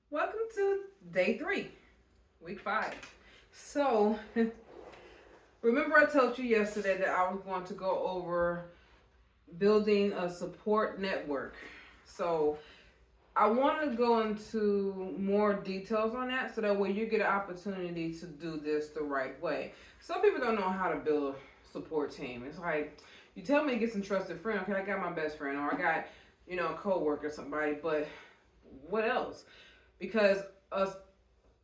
Welcome to day 3, week 5. So, remember I told you yesterday that I was going to go over building a support network. So, I want to go into more details on that so that way you get an opportunity to do this the right way. Some people don't know how to build a support team. It's like, you tell me to get some trusted friend. Okay, I got my best friend, or I got, a coworker, somebody, but what else? Because a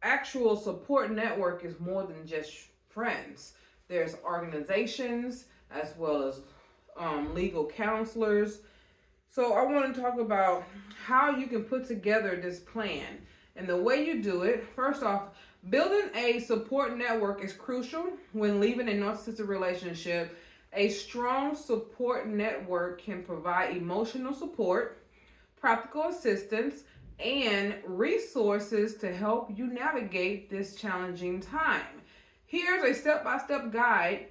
actual support network is more than just friends. There's organizations as well as legal counselors. So I want to talk about how you can put together this plan. And the way you do it, first off, building a support network is crucial when leaving a narcissistic relationship. A strong support network can provide emotional support, practical assistance, and resources to help you navigate this challenging time. Here's a step-by-step guide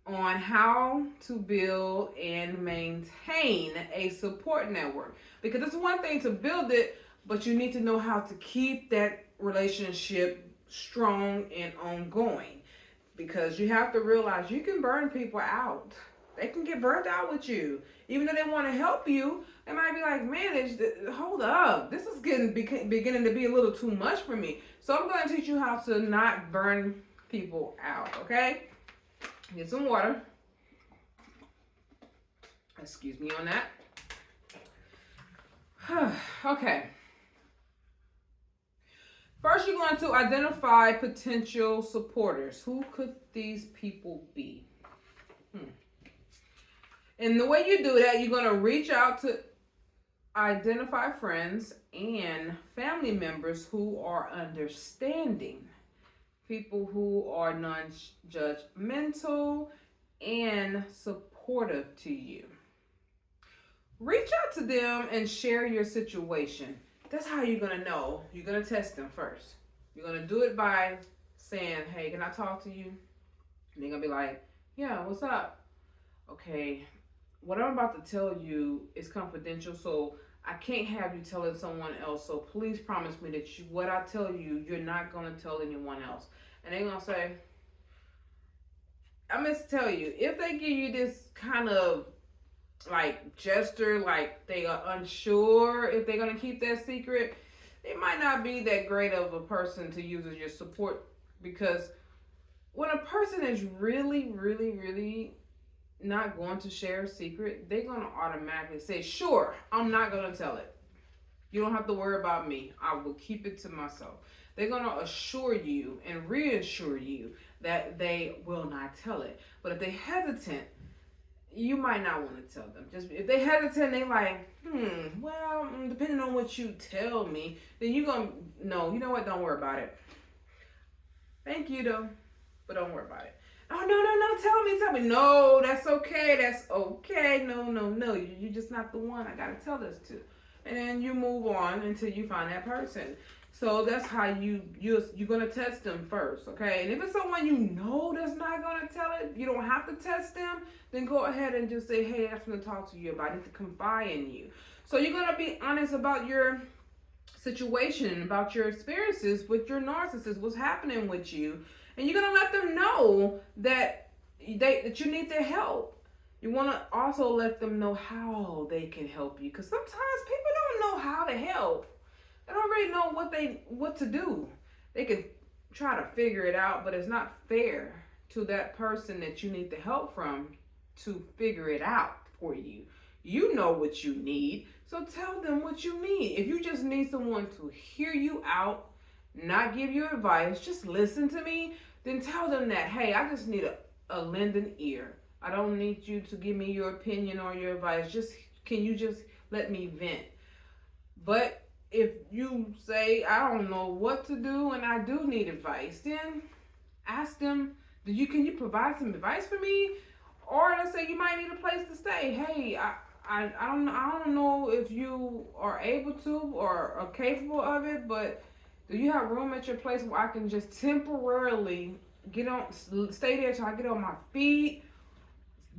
on how to build and maintain a support network. Because it's one thing to build it, but you need to know how to keep that relationship strong and ongoing. Because you have to realize you can burn people out. They can get burnt out with you. Even though they want to help you, they might be like, man, hold up. This is beginning to be a little too much for me. So I'm going to teach you how to not burn people out, okay? Get some water. Excuse me on that. Okay. First, you're going to identify potential supporters. Who could these people be? And the way you do that, you're going to reach out to identify friends and family members who are understanding, people who are non-judgmental and supportive to you. Reach out to them and share your situation. That's how you're going to know. You're going to test them first. You're going to do it by saying, hey, can I talk to you? And they're going to be like, yeah, what's up? Okay, what I'm about to tell you is confidential, so I can't have you tell it someone else. So please promise me that what I tell you, you're not going to tell anyone else. And they're going to say, I must tell you, if they give you this kind of like gesture, like they are unsure if they're going to keep that secret, they might not be that great of a person to use as your support. Because when a person is really, really, really not going to share a secret, they're going to automatically say, sure, I'm not going to tell it. You don't have to worry about me. I will keep it to myself. They're going to assure you and reassure you that they will not tell it. But if they're hesitant, you might not want to tell them. Just if they're hesitant, they like, well, depending on what you tell me, then you're going to, no, you know what? Don't worry about it. Thank you, though, but don't worry about it. Oh, no, tell me. No, that's okay. No. You're just not the one I got to tell this to. And then you move on until you find that person. So that's how you're going to test them first, okay? And if it's someone you know that's not going to tell it, you don't have to test them, then go ahead and just say, hey, I have to talk to you about it. I need to confide in you. So you're going to be honest about your situation, about your experiences with your narcissist, what's happening with you. And you're going to let them know that you need their help. You want to also let them know how they can help you. Because sometimes people don't know how to help. They don't really know what to do. They can try to figure it out, but it's not fair to that person that you need the help from to figure it out for you. You know what you need, so tell them what you need. If you just need someone to hear you out, not give you advice, just listen to me, then tell them that, hey, I just need a lending ear. I don't need you to give me your opinion or your advice. Can you just let me vent? But if you say, I don't know what to do and I do need advice, then ask them, can you provide some advice for me? Or let's say you might need a place to stay. Hey, I don't know if you are able to or are capable of it, but do you have room at your place where I can just temporarily stay there till I get on my feet?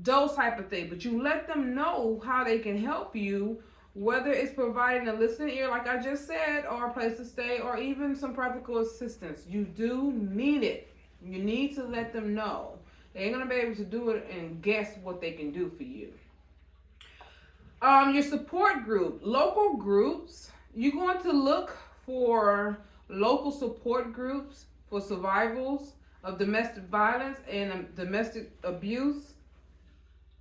Those type of things. But you let them know how they can help you Whether it's providing a listening ear, like I just said, or a place to stay, or even some practical assistance, you do need it. You need to let them know. They ain't gonna be able to do it and guess what they can do for you. Your support group, local groups. You're going to look for local support groups for survivors of domestic violence and domestic abuse,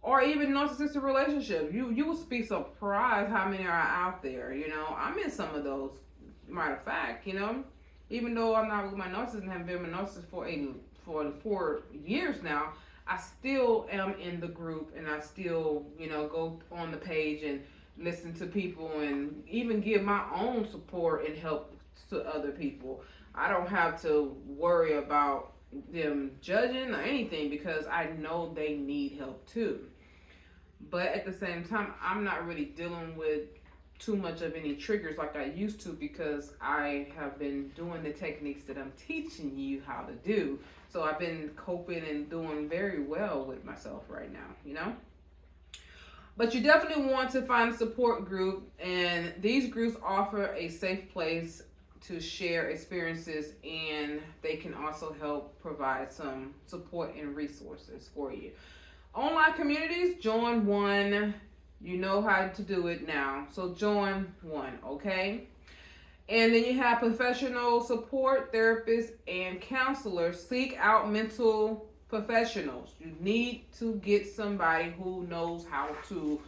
or even narcissistic relationships. You will be surprised how many are out there. I'm in some of those. Matter of fact, even though I'm not with my narcissist and have been with my narcissist for 4 years now, I still am in the group, and I still, go on the page and listen to people and even give my own support and help to other people. I don't have to worry about them judging or anything because I know they need help too. But at the same time, I'm not really dealing with too much of any triggers like I used to because I have been doing the techniques that I'm teaching you how to do. So I've been coping and doing very well with myself right now, But you definitely want to find a support group, and these groups offer a safe place to share experiences, and they can also help provide some support and resources for you. Online communities, join one. You know how to do it now. So join one, okay? And then you have professional support, therapists, and counselors. Seek out mental professionals. You need to get somebody who knows how to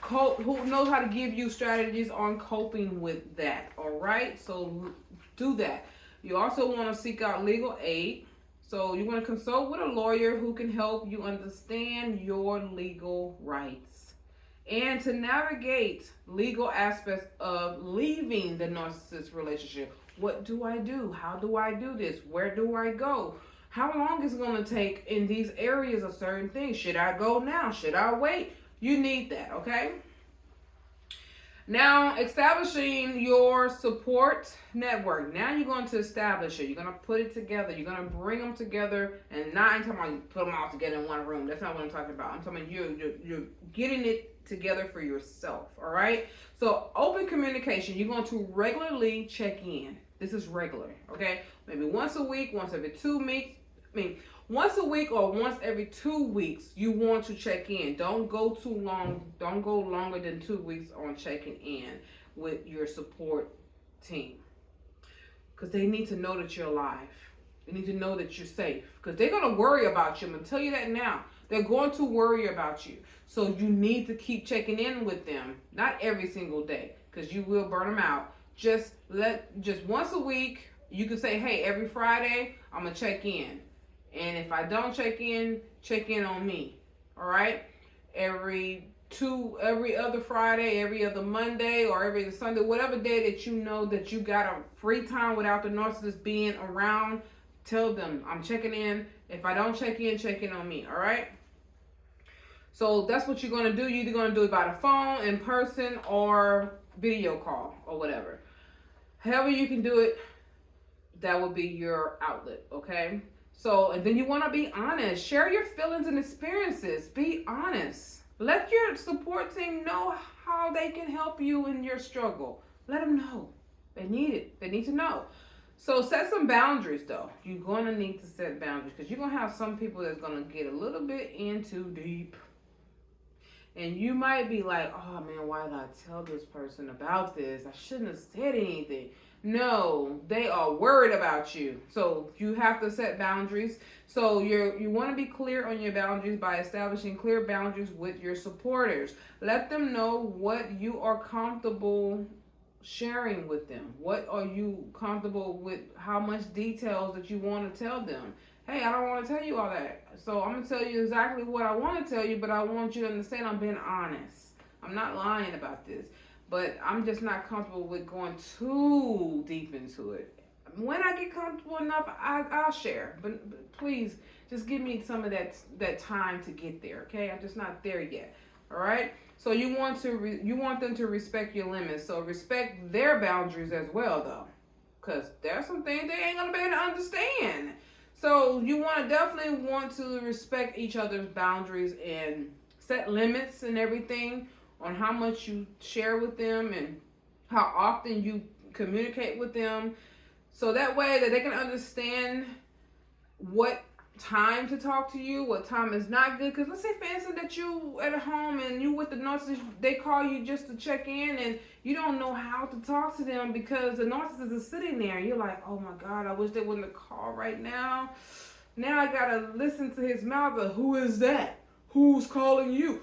cope, who knows how to give you strategies on coping with that, all right? So do that. You also want to seek out legal aid. So you want to consult with a lawyer who can help you understand your legal rights and to navigate legal aspects of leaving the narcissist relationship. What do I do? How do I do this? Where do I go? How long is it going to take in these areas of certain things? Should I go now? Should I wait? You need that, okay? Now, establishing your support network. Now you're going to establish it. You're going to put it together. You're going to bring them together. And not I'm talking about you put them all together in one room. That's not what I'm talking about. I'm talking about you're getting it together for yourself, all right? So open communication. You're going to regularly check in. This is regular, okay? Maybe once a week, once every 2 weeks. Once a week or once every 2 weeks, you want to check in. Don't go too long. Don't go longer than 2 weeks on checking in with your support team. Because they need to know that you're alive. They need to know that you're safe. Because they're going to worry about you. I'm going to tell you that now. They're going to worry about you. So you need to keep checking in with them. Not every single day. Because you will burn them out. Just once a week, you can say, hey, every Friday, I'm going to check in. And if I don't check in on me. All right? Every other Friday, every other Monday, or every other Sunday, whatever day that you know that you got a free time without the narcissist being around, tell them I'm checking in. If I don't check in on me. All right? So that's what you're going to do. You're either going to do it by the phone, in person, or video call, or whatever. However you can do it, that will be your outlet, okay? So, and then you want to be honest. Share your feelings and experiences. Be honest. Let your support team know how they can help you in your struggle. Let them know. They need it. They need to know. So set some boundaries, though. You're going to need to set boundaries because you're going to have some people that's going to get a little bit in too deep. And you might be like, oh, man, why did I tell this person about this? I shouldn't have said anything. No, they are worried about you. So you have to set boundaries. So you want to be clear on your boundaries by establishing clear boundaries with your supporters. Let them know what you are comfortable sharing with them. What are you comfortable with? How much details that you want to tell them? Hey, I don't want to tell you all that. So I'm going to tell you exactly what I want to tell you, but I want you to understand I'm being honest. I'm not lying about this. But I'm just not comfortable with going too deep into it. When I get comfortable enough, I'll share. But please, just give me some of that time to get there, okay? I'm just not there yet, all right? So you want them to respect your limits. So respect their boundaries as well, though. Because there's some things they ain't going to be able to understand. So you definitely want to respect each other's boundaries and set limits and everything on how much you share with them and how often you communicate with them, so that way that they can understand what time to talk to you, what time is not good. Because let's say, for instance, that you at home and you with the narcissist, they call you just to check in, and you don't know how to talk to them because the narcissist is sitting there, and you're like, oh my God, I wish they wouldn't have called right now. Now I gotta listen to his mouth. Of, who is that? Who's calling you?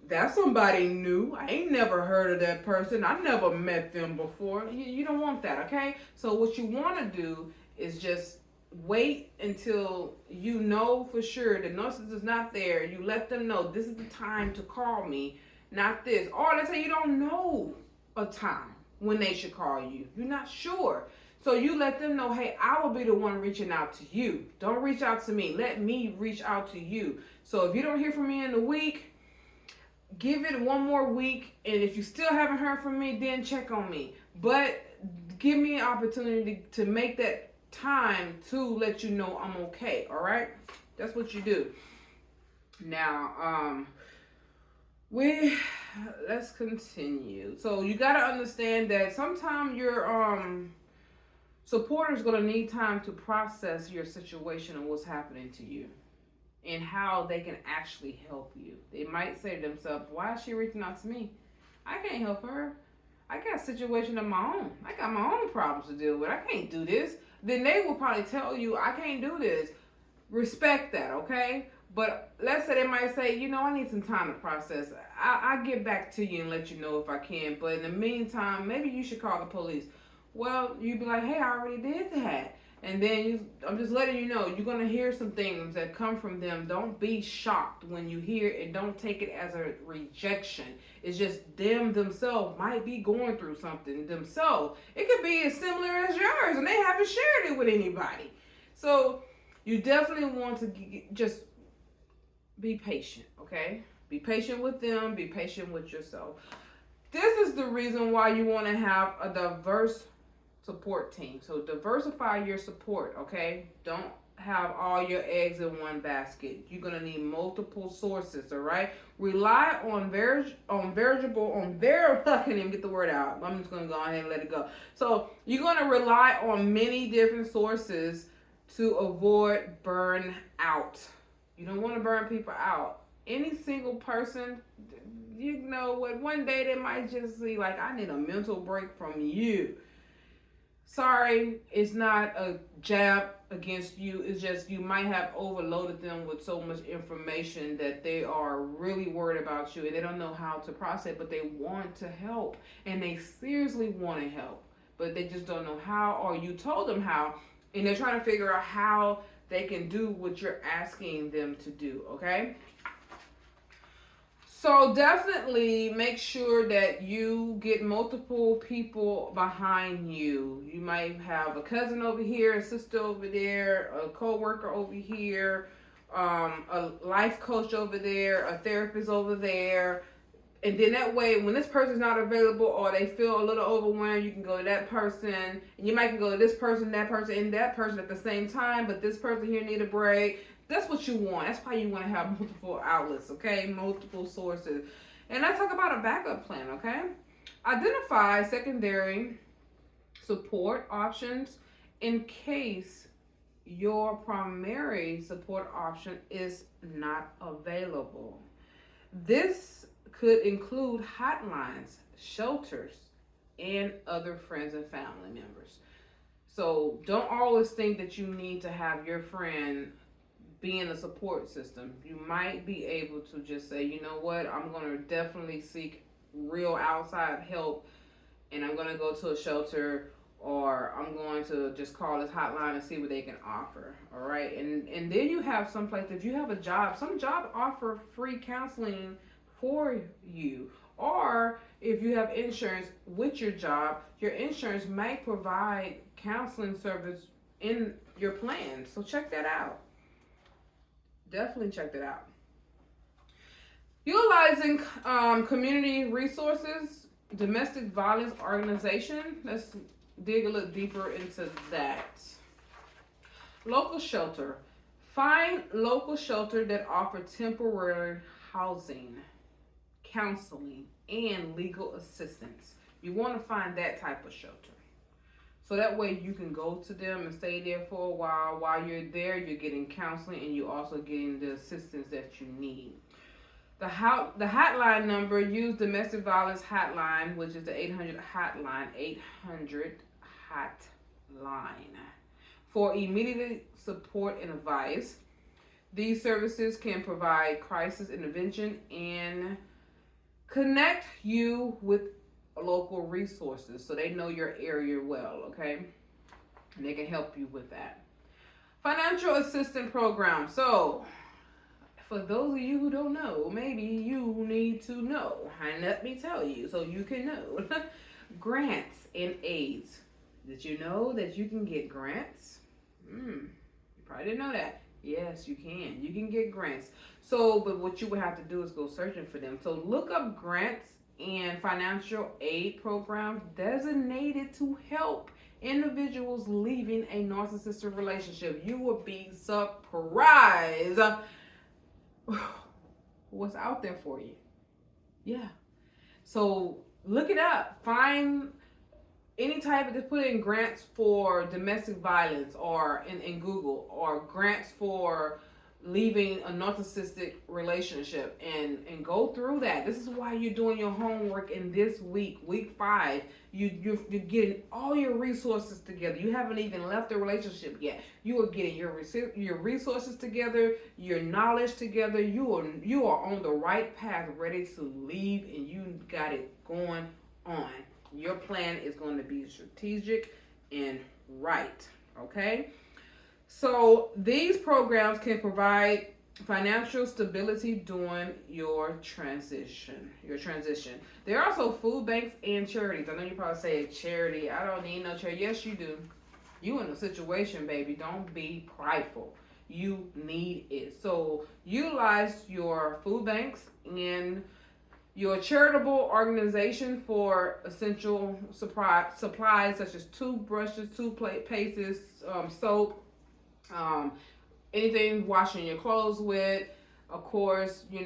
That's somebody new. I ain't never heard of that person. I never met them before. You don't want that, okay? So what you want to do is just wait until you know for sure the narcissist is not there. You let them know this is the time to call me, not this. Or let's say you don't know a time when they should call you. You're not sure. So you let them know, hey, I will be the one reaching out to you. Don't reach out to me. Let me reach out to you. So if you don't hear from me in a week, give it one more week, and if you still haven't heard from me, then check on me. But give me an opportunity to make that time to let you know I'm okay, all right? That's what you do. Now, let's continue. So you got to understand that sometimes your supporter is going to need time to process your situation and what's happening to you, and how they can actually help you. They might say to themselves, why is she reaching out to me? I can't help her. I got a situation of my own. I got my own problems to deal with. I can't do this. Then they will probably tell you, I can't do this. Respect that, okay? But let's say they might say, you know, I need some time to process. I'll get back to you and let you know if I can. But in the meantime, maybe you should call the police. Well, you'd be like, hey, I already did that. And then I'm just letting you know, you're going to hear some things that come from them. Don't be shocked when you hear it. Don't take it as a rejection. It's just them themselves might be going through something themselves. It could be as similar as yours, and they haven't shared it with anybody. So you definitely want to just be patient, okay? Be patient with them. Be patient with yourself. This is the reason why you want to have a diverse support team. So diversify your support, okay? Don't have all your eggs in one basket. You're gonna need multiple sources, all right? Rely on I can't even get the word out. I'm just gonna go ahead and let it go. So you're gonna rely on many different sources to avoid burnout. You don't want to burn people out. Any single person, you know what, one day they might just be like, I need a mental break from you. Sorry, it's not a jab against you. It's just you might have overloaded them with so much information that they are really worried about you and they don't know how to process it, but they want to help and they seriously want to help, but they just don't know how, or you told them how, and they're trying to figure out how they can do what you're asking them to do, okay? So definitely make sure that you get multiple people behind you. You might have a cousin over here, a sister over there, a co-worker over here, a life coach over there, a therapist over there. And then that way, when this person's not available or they feel a little overwhelmed, you can go to that person. And you might go to this person, and that person at the same time, but this person here need a break. That's what you want. That's why you want to have multiple outlets, okay? Multiple sources. And let's talk about a backup plan, okay? Identify secondary support options in case your primary support option is not available. This could include hotlines, shelters, and other friends and family members. So don't always think that you need to have your friend being a support system. You might be able to just say, you know what, I'm going to definitely seek real outside help, and I'm going to go to a shelter, or I'm going to just call this hotline and see what they can offer, all right? And then you have some place, if you have a job, some jobs offer free counseling for you, or if you have insurance with your job, your insurance might provide counseling service in your plan, so check that out. Definitely check that out. Utilizing community resources, domestic violence organization. Let's dig a little deeper into that. Local shelter. Find local shelter that offer temporary housing, counseling, and legal assistance. You want to find that type of shelter. So that way you can go to them and stay there for a while. While you're there, you're getting counseling and you're also getting the assistance that you need. The hotline number, use domestic violence hotline, which is the 800 hotline, 800 hotline, for immediate support and advice. These services can provide crisis intervention and connect you with local resources, so they know your area well, okay? And they can help you with that. Financial assistance program. So, for those of you who don't know, maybe you need to know. And let me tell you so you can know. Grants and aids. Did you know that you can get grants? You probably didn't know that. Yes, you can. You can get grants. So, but what you would have to do is go searching for them. So look up grants and financial aid programs designated to help individuals leaving a narcissistic relationship. You will be surprised what's out there for you. Yeah. So look it up. Find any type of, just put in grants for domestic violence or in Google, or grants for leaving a narcissistic relationship, and go through that. This is why you're doing your homework in this week 5. You're getting all your resources together. You haven't even left the relationship yet. You are getting your resources together, your knowledge together. You are on the right path, ready to leave, and you got it going on. Your plan is going to be strategic and right, okay? So these programs can provide financial stability during your transition. There are also food banks and charities. I know you probably say, charity, I don't need no charity. Yes, you do. You in a situation, baby. Don't be prideful. You need it. So utilize your food banks and your charitable organization for essential supplies such as toothbrushes, toothpastes, soap, anything washing your clothes with. Of course, you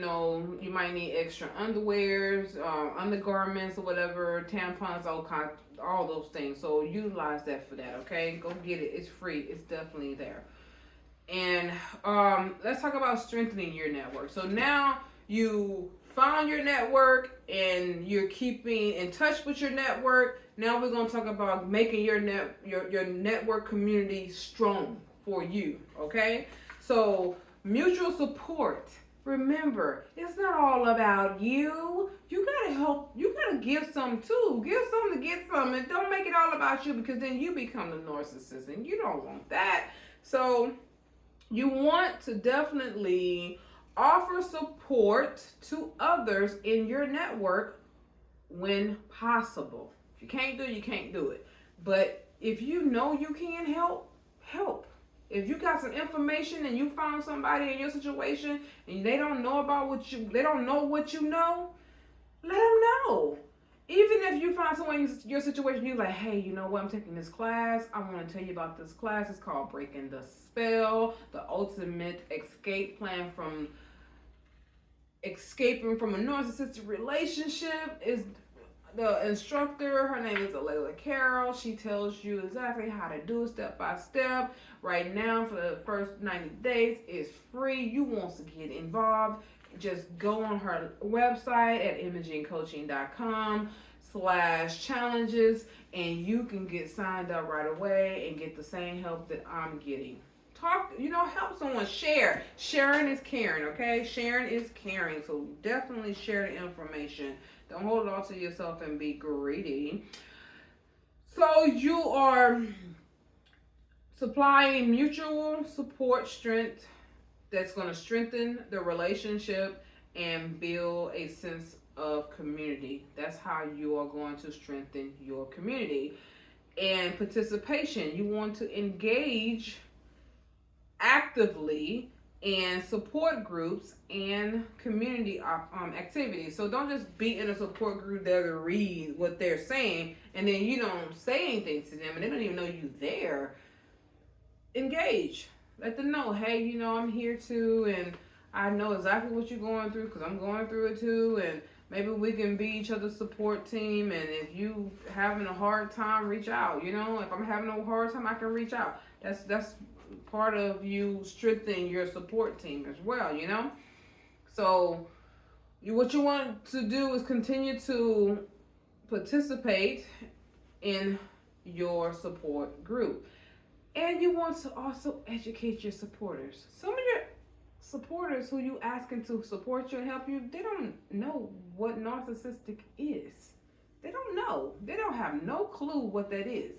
might need extra underwears, undergarments or whatever, tampons, all those things. So utilize that for that, okay? Go get it. It's free. It's definitely there. And let's talk about strengthening your network. So now you found your network and you're keeping in touch with your network. Now we're going to talk about making your network community strong for you, okay? So mutual support. Remember, it's not all about you. You gotta help. You gotta give some too. Give some to get some, and don't make it all about you, because then you become the narcissist, and you don't want that. So you want to definitely offer support to others in your network when possible. If you can't do it, you can't do it. But if you know you can help. If you got some information and you found somebody in your situation and they don't know what you know, let them know. Even if you find someone in your situation, you're like, hey, you know what? I'm taking this class. I want to tell you about this class. It's called Breaking the Spell, the ultimate escape plan from escaping from a narcissistic relationship. Is the instructor, her name is Alayla Carroll. She tells you exactly how to do it step by step. Right now, for the first 90 days, it's free. You want to get involved, just go on her website at imagingcoaching.com/challenges, and you can get signed up right away and get the same help that I'm getting. Help someone. Share. Sharing is caring, okay? Sharing is caring. So definitely share the information. Don't hold it all to yourself and be greedy. So you are supplying mutual support strength that's going to strengthen the relationship and build a sense of community. That's how you are going to strengthen your community. And participation. You want to engage actively in support groups and community activities. So don't just be in a support group there to read what they're saying and then you don't say anything to them and they don't even know you there. Engage. Let them know, hey, I'm here too, and I know exactly what you're going through because I'm going through it too, and Maybe we can be each other's support team, and if you having a hard time, reach out. You know, if I'm having a hard time, I can reach out. That's part of you strengthening your support team as well. You know, so what you want to do is continue to participate in your support group. And you want to also educate your supporters. Some of your supporters who you asking to support you and help you, they don't know what narcissistic is. They don't know. They don't have no clue what that is.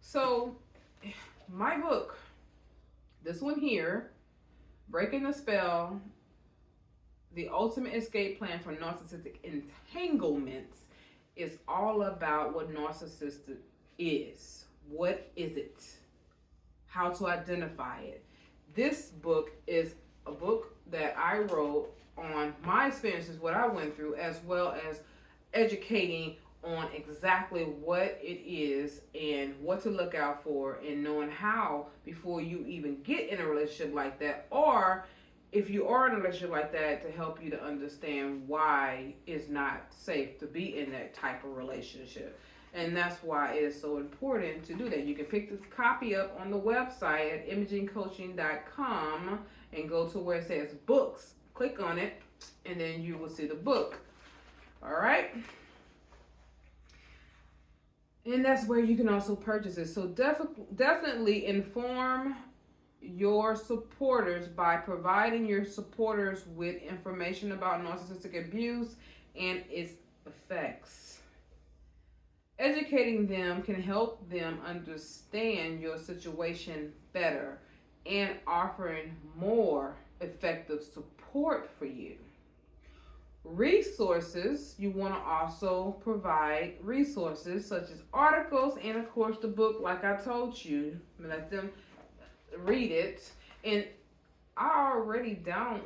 So my book, this one here, Breaking the Spell, The Ultimate Escape Plan for Narcissistic Entanglements, is all about what narcissistic is. What is it? How to identify it. This book is a book that I wrote on my experiences, what I went through, as well as educating on exactly what it is and what to look out for, and knowing how before you even get in a relationship like that, or if you are in a relationship like that, to help you to understand why it's not safe to be in that type of relationship. And that's why it is so important to do that. You can pick this copy up on the website at imagingcoaching.com and go to where it says books. Click on it, and then you will see the book. All right? And that's where you can also purchase it. So definitely inform your supporters by providing your supporters with information about narcissistic abuse and its effects. Educating them can help them understand your situation better and offering more effective support for you. Resources, you want to also provide resources such as articles and, of course, the book, like I told you. Let them read it. And I already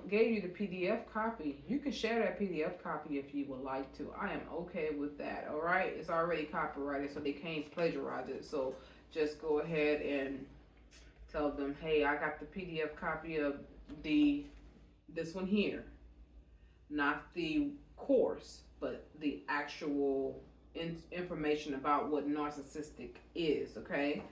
gave you the PDF copy. You can share that PDF copy if you would like to. I am okay with that, all right? It's already copyrighted, so they can't plagiarize it. So just go ahead and tell them, hey, I got the PDF copy of this one here. Not the course, but the actual information about what narcissistic is, okay?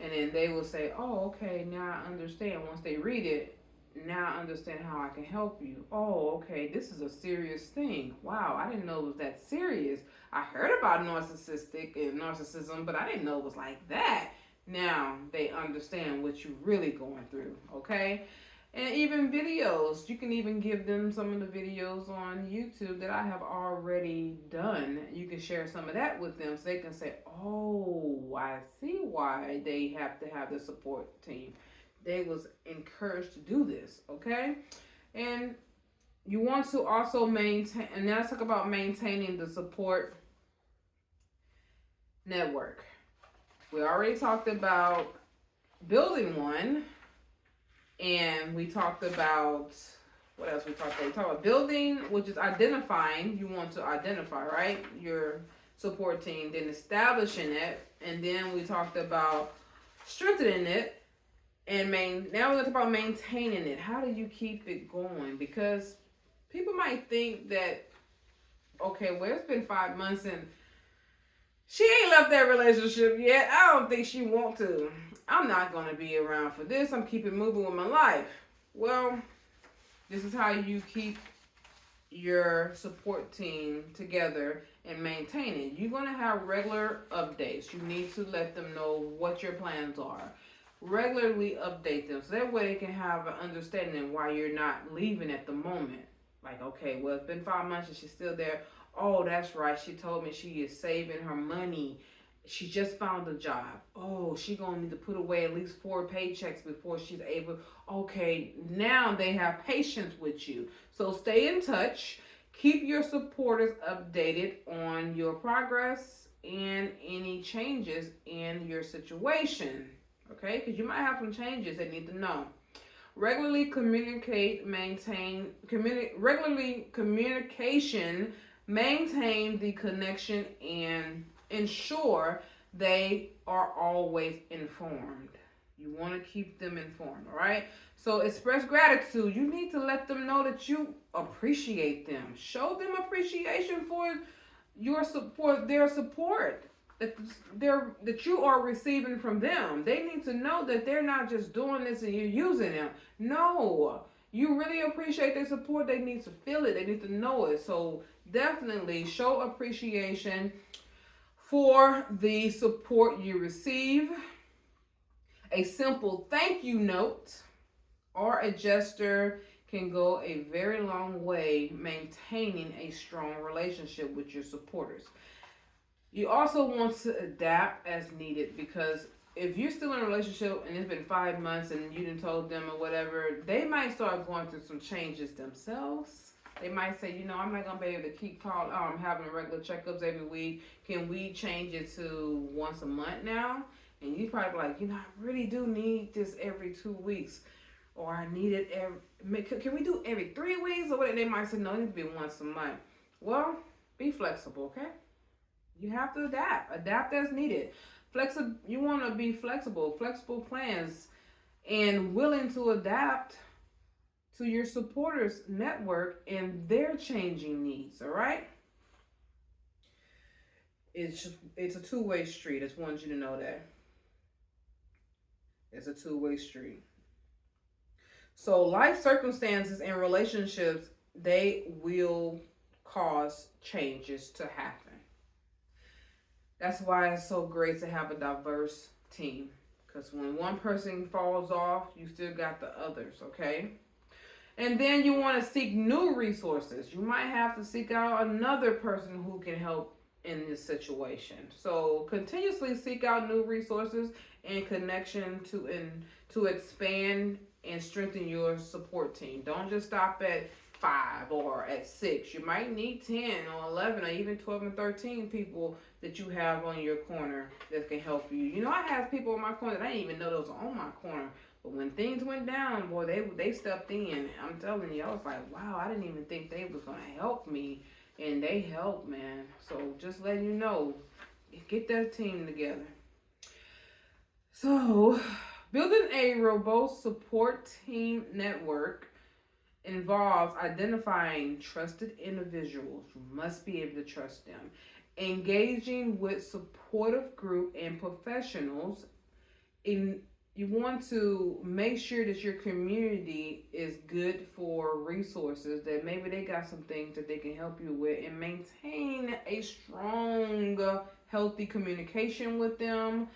And then they will say, oh, okay, now I understand. Once they read it, now I understand how I can help you. Oh, okay, this is a serious thing. Wow, I didn't know it was that serious. I heard about narcissistic and narcissism, but I didn't know it was like that. Now they understand what you're really going through, okay? And even videos. You can even give them some of the videos on YouTube that I have already done. You can share some of that with them so they can say, oh, I see why they have to have the support team. They was encouraged to do this, okay? And you want to also maintain, and now let's talk about maintaining the support network. We already talked about building one. And we talked about, what else we talked about? We talked about building, which is identifying. You want to identify, right? Your support team, then establishing it. And then we talked about strengthening it. And now we're going to talk about maintaining it. How do you keep it going? Because people might think that, okay, well, it's been 5 months and she ain't left that relationship yet. I don't think she want to. I'm not going to be around for this. I'm keeping moving with my life. Well, this is how you keep your support team together and maintain it. You're going to have regular updates. You need to let them know what your plans are. Regularly update them so that way they can have an understanding why you're not leaving at the moment. Like, okay, well, it's been 5 months and she's still there. Oh, that's right. She told me she is saving her money. She just found a job. Oh, she gonna need to put away at least 4 paychecks before she's able. Okay, now they have patience with you. So stay in touch. Keep your supporters updated on your progress and any changes in your situation. Okay, because you might have some changes they need to know. Regularly communicate, maintain, regularly communication, maintain the connection, and ensure they are always informed. You want to keep them informed, all right? So express gratitude. You need to let them know that you appreciate them. Show them appreciation for your support, their support that you are receiving from them. They need to know that they're not just doing this and you're using them. No, you really appreciate their support. They need to feel it. They need to know it. So definitely show appreciation for the support you receive. A simple thank you note or a gesture can go a very long way maintaining a strong relationship with your supporters. You also want to adapt as needed, because if you're still in a relationship and it's been 5 months and you didn't told them or whatever, they might start going through some changes themselves. They might say, I'm not gonna be able to keep having regular checkups every week. Can we change it to once a month now? And you probably like, I really do need this every 2 weeks, or I need it every. Can we do every 3 weeks or whatever? They might say no, it needs to be once a month. Well, be flexible, okay? You have to adapt as needed. You want to be flexible plans, and willing to adapt to your supporters' network and their changing needs. All right. It's a two-way street. I just want you to know that. It's a two-way street. So life circumstances and relationships, they will cause changes to happen. That's why it's so great to have a diverse team. Because when one person falls off, you still got the others, okay? And then you want to seek new resources. You might have to seek out another person who can help in this situation. So continuously seek out new resources and connection to expand and strengthen your support team. Don't just stop at 5 or at 6. You might need 10 or 11 or even 12 and 13 people that you have on your corner that can help you. I have people on my corner that I didn't even know those were on my corner. But when things went down, boy, they stepped in. I'm telling you, I was like, wow, I didn't even think they was going to help me. And they helped, man. So just letting you know, get that team together. So building a robust support team network involves identifying trusted individuals. You must be able to trust them. Engaging with supportive group and professionals. You want to make sure that your community is good for resources, that maybe they got some things that they can help you with, and maintain a strong, healthy communication with them,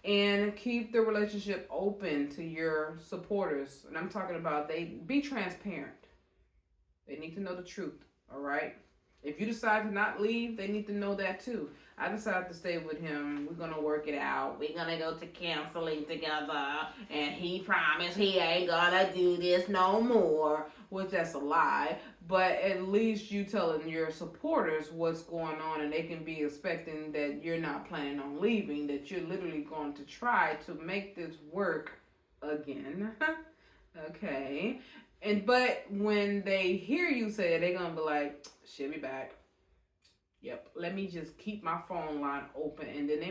and keep the relationship open to your supporters. And I'm talking about be transparent. They need to know the truth, all right? If you decide to not leave, they need to know that too. I decided to stay with him. We're going to work it out. We're going to go to counseling together. And he promised he ain't going to do this no more. Which that's a lie. But at least you telling your supporters what's going on. And they can be expecting that you're not planning on leaving. That you're literally going to try to make this work again. Okay. But when they hear you say it, they're going to be like, she'll be back. Yep, let me just keep my phone line open. And then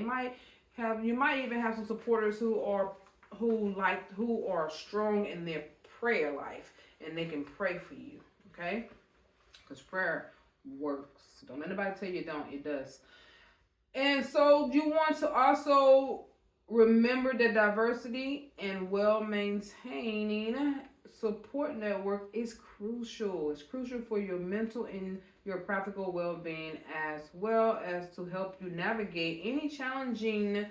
you might even have some supporters who are strong in their prayer life, and they can pray for you, okay? Because prayer works. Don't let anybody tell you it don't, it does. And so you want to also remember that diversity and well-maintaining support network is crucial. It's crucial for your mental and your practical well-being, as well as to help you navigate any challenging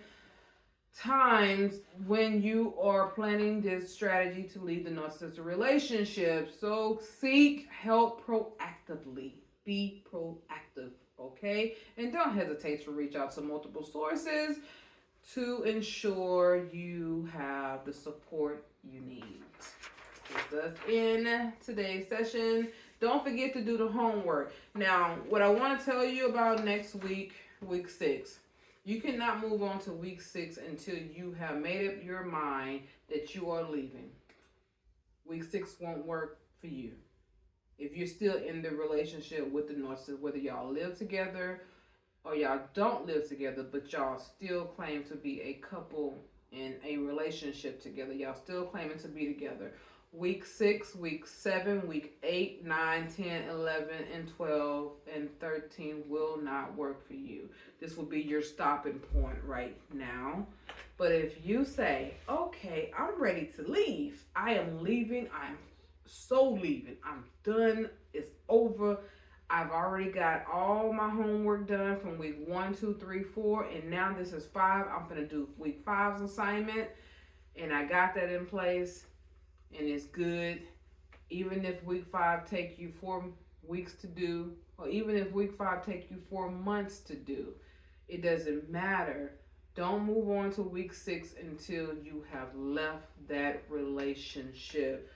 times when you are planning this strategy to lead the narcissistic relationship. So seek help proactively. Be proactive, okay? And don't hesitate to reach out to multiple sources to ensure you have the support you need. This does end today's session. Don't forget to do the homework. Now, what I want to tell you about next week, week 6, you cannot move on to week 6 until you have made up your mind that you are leaving. Week 6 won't work for you. If you're still in the relationship with the narcissist, whether y'all live together or y'all don't live together, but y'all still claim to be a couple in a relationship together. Y'all still claiming to be together. Week 6, week 7, week 8, 9, 10, 11, and 12, and 13 will not work for you. This will be your stopping point right now. But if you say, okay, I'm ready to leave, I am leaving, I'm so leaving, I'm done, it's over. I've already got all my homework done from week 1, 2, 3, 4, and now this is 5. I'm going to do week 5's assignment, and I got that in place. And it's good, even if week 5 take you 4 weeks to do, or even if week 5 take you 4 months to do, it doesn't matter. Don't move on to week 6 until you have left that relationship.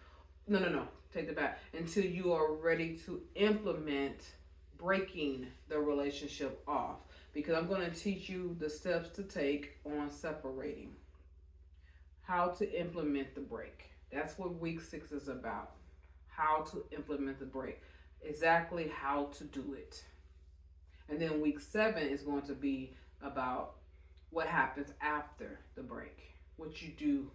No, take that back. Until you are ready to implement breaking the relationship off. Because I'm going to teach you the steps to take on separating. How to implement the break. That's what week 6 is about. How to implement the break. Exactly how to do it. And then week 7 is going to be about what happens after the break. What you do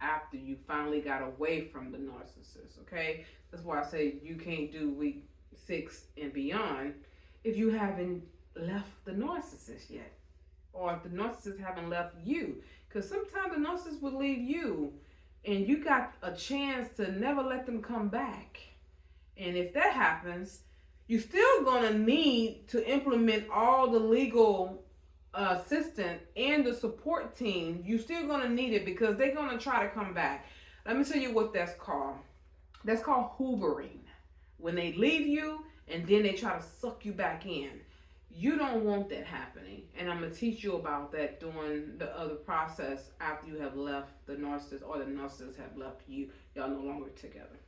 after you finally got away from the narcissist, okay? That's why I say you can't do week 6 and beyond if you haven't left the narcissist yet. Or if the narcissist haven't left you. Because sometimes the narcissist will leave you and you got a chance to never let them come back. And if that happens, you're still going to need to implement all the legal assistance and the support team. You're still going to need it because they're going to try to come back. Let me tell you what that's called. That's called hoovering. When they leave you and then they try to suck you back in. You don't want that happening. And I'm going to teach you about that during the other process after you have left the narcissist or the narcissist have left you. Y'all no longer together.